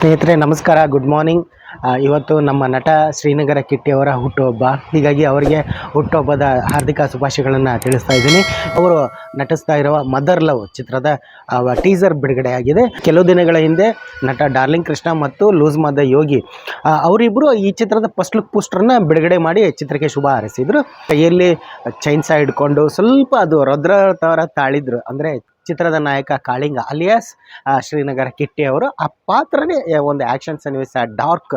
ಸ್ನೇಹಿತರೆ ನಮಸ್ಕಾರ, good morning. ಇವತ್ತು ನಮ್ಮ ನಟ ಶ್ರೀನಗರ ಕಿಟ್ಟಿಯವರ ಹುಟ್ಟುಹಬ್ಬ. ಹೀಗಾಗಿ ಅವರಿಗೆ ಹುಟ್ಟುಹಬ್ಬದ ಹಾರ್ದಿಕ ಶುಭಾಶಯಗಳನ್ನು ತಿಳಿಸ್ತಾ ಇದ್ದೀನಿ. ಅವರು ನಟಿಸ್ತಾ ಇರುವ ಮದರ್ ಲವ್ ಚಿತ್ರದ ಟೀಸರ್ ಬಿಡುಗಡೆ ಆಗಿದೆ. ಕೆಲವು ದಿನಗಳ ಹಿಂದೆ ನಟ ಡಾರ್ಲಿಂಗ್ ಕೃಷ್ಣ ಮತ್ತು ಲೂಸ್ ಮದ ಯೋಗಿ ಅವರಿಬ್ಬರು ಈ ಚಿತ್ರದ ಫಸ್ಟ್ ಲುಕ್ ಪೋಸ್ಟರ್ನ ಬಿಡುಗಡೆ ಮಾಡಿ ಚಿತ್ರಕ್ಕೆ ಶುಭ ಹಾರೈಸಿದ್ರು. ಕೈಯಲ್ಲಿ ಚೈನ್ಸಾ ಹಿಡ್ಕೊಂಡು ಸ್ವಲ್ಪ ಅದು ರುದ್ರ ಥರ ತಾಳಿದ್ರು. ಅಂದರೆ ಚಿತ್ರದ ನಾಯಕ ಕಾಳಿಂಗ ಅಲಿಯಾಸ್ ಶ್ರೀನಗರ ಕಿಟ್ಟಿ ಅವರು. ಆ ಪಾತ್ರನೇ ಒಂದು ಆ್ಯಕ್ಷನ್ ಸನ್ನಿವೇಶ, ಡಾರ್ಕ್,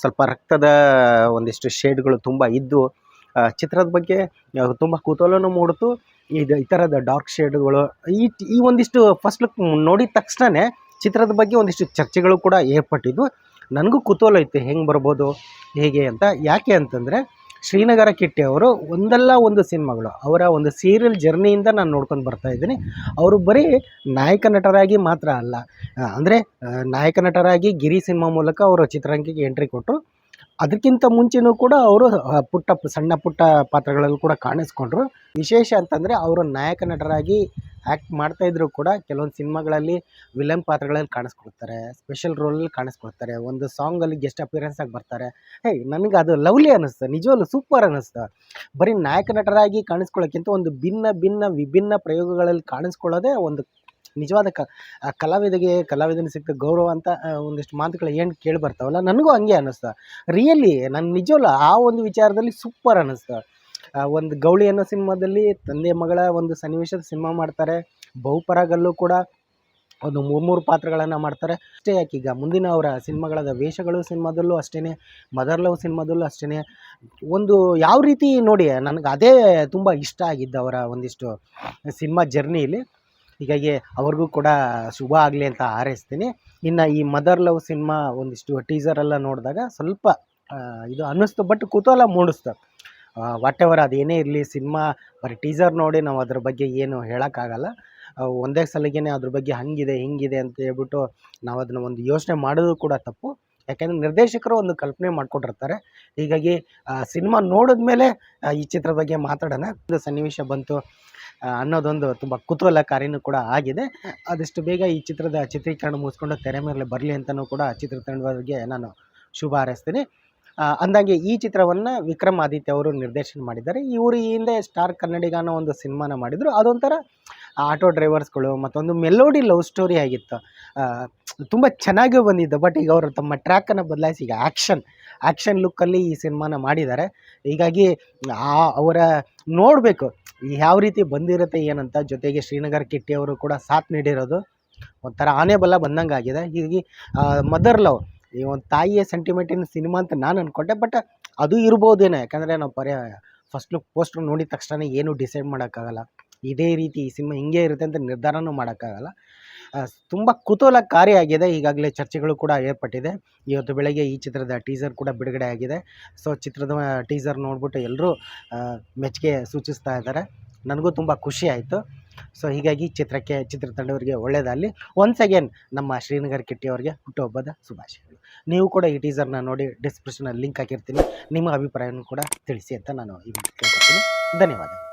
ಸ್ವಲ್ಪ ರಕ್ತದ ಒಂದಿಷ್ಟು ಶೇಡ್ಗಳು ತುಂಬ ಇದ್ದು ಚಿತ್ರದ ಬಗ್ಗೆ ತುಂಬ ಕುತೂಹಲನೂ ಮೂಡಿತು. ಈ ಥರದ ಡಾರ್ಕ್ ಶೇಡ್ಗಳು ಈ ಒಂದಿಷ್ಟು ಫಸ್ಟ್ ಲುಕ್ ನೋಡಿದ ತಕ್ಷಣವೇ ಚಿತ್ರದ ಬಗ್ಗೆ ಒಂದಿಷ್ಟು ಚರ್ಚೆಗಳು ಕೂಡ ಏರ್ಪಟ್ಟಿದ್ದು. ನನಗೂ ಕುತೂಹಲ ಇತ್ತು ಹೆಂಗೆ ಬರ್ಬೋದು ಹೇಗೆ ಅಂತ. ಯಾಕೆ ಅಂತಂದರೆ ಶ್ರೀನಗರ ಕಿಟ್ಟಿ ಅವರು ಒಂದಲ್ಲ ಒಂದು ಸಿನಿಮಾಗಳು, ಅವರ ಒಂದು ಸೀರಿಯಲ್ ಜರ್ನಿಯಿಂದ ನಾನು ನೋಡ್ಕೊಂಡು ಬರ್ತಾ ಇದ್ದೀನಿ. ಅವರು ಬರೀ ನಾಯಕ ನಟರಾಗಿ ಮಾತ್ರ ಅಲ್ಲ, ಅಂದರೆ ನಾಯಕ ನಟರಾಗಿ ಗಿರಿ ಸಿನಿಮಾ ಮೂಲಕ ಅವರು ಚಿತ್ರರಂಗಕ್ಕೆ ಎಂಟ್ರಿ ಕೊಟ್ಟರು. ಅದಕ್ಕಿಂತ ಮುಂಚೆನೂ ಕೂಡ ಅವರು ಸಣ್ಣ ಪುಟ್ಟ ಪಾತ್ರಗಳಲ್ಲೂ ಕೂಡ ಕಾಣಿಸ್ಕೊಂಡ್ರು. ವಿಶೇಷ ಅಂತಂದರೆ ಅವರು ನಾಯಕ ನಟರಾಗಿ ಆ್ಯಕ್ಟ್ ಮಾಡ್ತಾಯಿದ್ರು ಕೂಡ ಕೆಲವೊಂದು ಸಿನಿಮಾಗಳಲ್ಲಿ ವಿಲನ್ ಪಾತ್ರಗಳಲ್ಲಿ ಕಾಣಿಸ್ಕೊಳ್ತಾರೆ, ಸ್ಪೆಷಲ್ ರೋಲಲ್ಲಿ ಕಾಣಿಸ್ಕೊಳ್ತಾರೆ, ಒಂದು ಸಾಂಗಲ್ಲಿ ಗೆಸ್ಟ್ ಅಪಿಯರೆನ್ಸ್ ಆಗಿ ಬರ್ತಾರೆ. ನನಗೆ ಅದು ಲವ್ಲಿ ಅನ್ನಿಸ್ತು, ನಿಜವಲ್ಲೂ ಸೂಪರ್ ಅನ್ನಿಸ್ತು. ಬರೀ ನಾಯಕ ನಟರಾಗಿ ಕಾಣಿಸ್ಕೊಳ್ಳೋಕ್ಕಿಂತ ಒಂದು ವಿಭಿನ್ನ ಪ್ರಯೋಗಗಳಲ್ಲಿ ಕಾಣಿಸ್ಕೊಳ್ಳೋದೇ ಒಂದು ನಿಜವಾದ ಕಲಾವಿದನಿಗೆ ಸಿಕ್ತ ಗೌರವ ಅಂತ ಒಂದಿಷ್ಟು ಮಾತುಗಳು ಏನು ಕೇಳಿ ಬರ್ತಾವಲ್ಲ, ನನಗೂ ಹಂಗೆ ಅನ್ನಿಸ್ತು. ರಿಯಲಿ ನಾನು ನಿಜವಲ್ಲ ಆ ಒಂದು ವಿಚಾರದಲ್ಲಿ ಸೂಪರ್ ಅನ್ನಿಸ್ತು. ಒಂದು ಗೌಳಿ ಅನ್ನೋ ಸಿನಿಮಾದಲ್ಲಿ ತಂದೆ ಮಗಳ ಒಂದು ಸನ್ನಿವೇಶದ ಸಿನಿಮಾ ಮಾಡ್ತಾರೆ. ಬಹುಪರಾಗಲ್ಲೂ ಕೂಡ ಒಂದು 3 ಪಾತ್ರಗಳನ್ನು ಮಾಡ್ತಾರೆ. ಅಷ್ಟೇ ಯಾಕೆ, ಈಗ ಮುಂದಿನ ಅವರ ಸಿನಿಮಾಗಳಾದ ವೇಷಗಳು ಸಿನಿಮಾದಲ್ಲೂ ಅಷ್ಟೇ, ಮದರ್ ಲವ್ ಸಿನಿಮಾದಲ್ಲೂ ಅಷ್ಟೇ. ಒಂದು ಯಾವ ರೀತಿ ನೋಡಿ, ನನಗೆ ಅದೇ ತುಂಬ ಇಷ್ಟ ಆಗಿದ್ದು ಅವರ ಒಂದಿಷ್ಟು ಸಿನಿಮಾ ಜರ್ನಿಯಲ್ಲಿ. ಹೀಗಾಗಿ ಅವ್ರಿಗೂ ಕೂಡ ಶುಭ ಆಗಲಿ ಅಂತ ಹಾರೈಸ್ತೀನಿ. ಇನ್ನು ಈ ಮದರ್ ಲವ್ ಸಿನಿಮಾ ಒಂದಿಷ್ಟು ಟೀಸರೆಲ್ಲ ನೋಡಿದಾಗ ಸ್ವಲ್ಪ ಇದು ಅನ್ನಿಸ್ತು, ಬಟ್ ಕುತೂಹಲ ಮೂಡಿಸ್ತು. ವಾಟ್ ಎವರ್ ಅದೇನೇ ಇರಲಿ, ಸಿನಿಮಾ ಬರೀ ಟೀಸರ್ ನೋಡಿ ನಾವು ಅದ್ರ ಬಗ್ಗೆ ಏನು ಹೇಳೋಕ್ಕಾಗಲ್ಲ. ಒಂದೇ ಸಲಿಗೆ ಅದ್ರ ಬಗ್ಗೆ ಹಂಗಿದೆ ಹಿಂಗಿದೆ ಅಂತ ಹೇಳ್ಬಿಟ್ಟು ನಾವು ಅದನ್ನು ಒಂದು ಯೋಚನೆ ಮಾಡೋದು ಕೂಡ ತಪ್ಪು. ಯಾಕೆಂದರೆ ನಿರ್ದೇಶಕರು ಒಂದು ಕಲ್ಪನೆ ಮಾಡ್ಕೊಂಡಿರ್ತಾರೆ. ಹೀಗಾಗಿ ಸಿನಿಮಾ ನೋಡಿದ್ಮೇಲೆ ಈ ಚಿತ್ರದ ಬಗ್ಗೆ ಮಾತಾಡೋಣ. ಒಂದು ಸನ್ನಿವೇಶ ಬಂತು ಅನ್ನೋದೊಂದು ತುಂಬ ಕುತೂಹಲಕಾರಿನೂ ಕೂಡ ಆಗಿದೆ. ಆದಷ್ಟು ಬೇಗ ಈ ಚಿತ್ರದ ಚಿತ್ರೀಕರಣ ಮುಗಿಸ್ಕೊಂಡು ತೆರೆ ಮೇಲೆ ಬರಲಿ ಅಂತಲೂ ಕೂಡ ಚಿತ್ರತಂಡದವರಿಗೆ ನಾನು ಶುಭ ಹಾರೈಸ್ತೀನಿ. ಅಂದಾಗೆ ಈ ಚಿತ್ರವನ್ನು ವಿಕ್ರಮ್ ಆದಿತ್ಯ ಅವರು ನಿರ್ದೇಶನ ಮಾಡಿದ್ದಾರೆ. ಇವರು ಈ ಹಿಂದೆ ಸ್ಟಾರ್ ಕನ್ನಡಿಗ ಅನ್ನೋ ಒಂದು ಸಿನಿಮಾನ ಮಾಡಿದರು. ಅದೊಂಥರ ಆಟೋ ಡ್ರೈವರ್ಸ್ಗಳು ಮತ್ತೊಂದು ಮೆಲೋಡಿ ಲವ್ ಸ್ಟೋರಿ ಆಗಿತ್ತು. ತುಂಬ ಚೆನ್ನಾಗಿ ಬಂದಿದ್ದು. ಬಟ್ ಈಗ ಅವರು ತಮ್ಮ ಟ್ರ್ಯಾಕನ್ನು ಬದಲಾಯಿಸಿ ಈಗ ಆ್ಯಕ್ಷನ್ ಲುಕ್ಕಲ್ಲಿ ಈ ಸಿನಿಮಾನ ಮಾಡಿದ್ದಾರೆ. ಹೀಗಾಗಿ ಅವರ ನೋಡಬೇಕು ಯಾವ ರೀತಿ ಬಂದಿರುತ್ತೆ ಏನಂತ. ಜೊತೆಗೆ ಶ್ರೀನಗರ ಕಿಟ್ಟಿ ಅವರು ಕೂಡ ಸಾಥ್ ನೀಡಿರೋದು ಒಂಥರ ಆನೆ ಬಲ ಬಂದಂಗೆ ಆಗಿದೆ. ಹೀಗಾಗಿ ಮದರ್ ಲವ್ ಈ ಒಂದು ತಾಯಿಯ ಸೆಂಟಿಮೆಂಟಿನ ಸಿನಿಮಾ ಅಂತ ನಾನು ಅಂದ್ಕೊಂಡೆ. ಬಟ್ ಅದು ಇರ್ಬೋದೇನೋ, ಯಾಕಂದರೆ ನಾವು ಫಸ್ಟ್ ಲುಕ್ ಪೋಸ್ಟರ್ ನೋಡಿದ ತಕ್ಷಣ ಏನು ಡಿಸೈಡ್ ಮಾಡೋಕ್ಕಾಗಲ್ಲ. ಇದೇ ರೀತಿ ಈ ಸಿನಿಮಾ ಹಿಂಗೆ ಇರುತ್ತೆ ಅಂತ ನಿರ್ಧಾರನೂ ಮಾಡೋಕ್ಕಾಗಲ್ಲ. ತುಂಬ ಕುತೂಹಲಕಾರಿಯಾಗಿದೆ. ಈಗಾಗಲೇ ಚರ್ಚೆಗಳು ಕೂಡ ಏರ್ಪಟ್ಟಿದೆ. ಇವತ್ತು ಬೆಳಗ್ಗೆ ಈ ಚಿತ್ರದ ಟೀಸರ್ ಕೂಡ ಬಿಡುಗಡೆ ಆಗಿದೆ. ಸೊ ಚಿತ್ರದ ಟೀಸರ್ ನೋಡಿಬಿಟ್ಟು ಎಲ್ಲರೂ ಮೆಚ್ಚುಗೆ ಸೂಚಿಸ್ತಾ ಇದ್ದಾರೆ. ನನಗೂ ತುಂಬ ಖುಷಿ ಆಯಿತು. ಸೊ ಹೀಗಾಗಿ ಚಿತ್ರತಂಡವರಿಗೆ ಒಳ್ಳೆಯದಾಗಲಿ. ಒನ್ಸ್ ಅಗೇನ್ ನಮ್ಮ ಶ್ರೀನಗರ ಕಿಟ್ಟಿ ಅವರಿಗೆ ಹುಟ್ಟುಹಬ್ಬದ ಶುಭಾಶಯಗಳು. ನೀವು ಕೂಡ ಈ ಟೀಸರ್ನ ನೋಡಿ ಡಿಸ್ಕ್ರಿಪ್ಷನಲ್ಲಿ ಲಿಂಕ್ ಹಾಕಿರ್ತೀನಿ. ನಿಮ್ಮ ಅಭಿಪ್ರಾಯವನ್ನು ಕೂಡ ತಿಳಿಸಿ ಅಂತ ನಾನು ಈ ಕೇಳ್ಕೊಳ್ತೀನಿ. ಧನ್ಯವಾದಗಳು.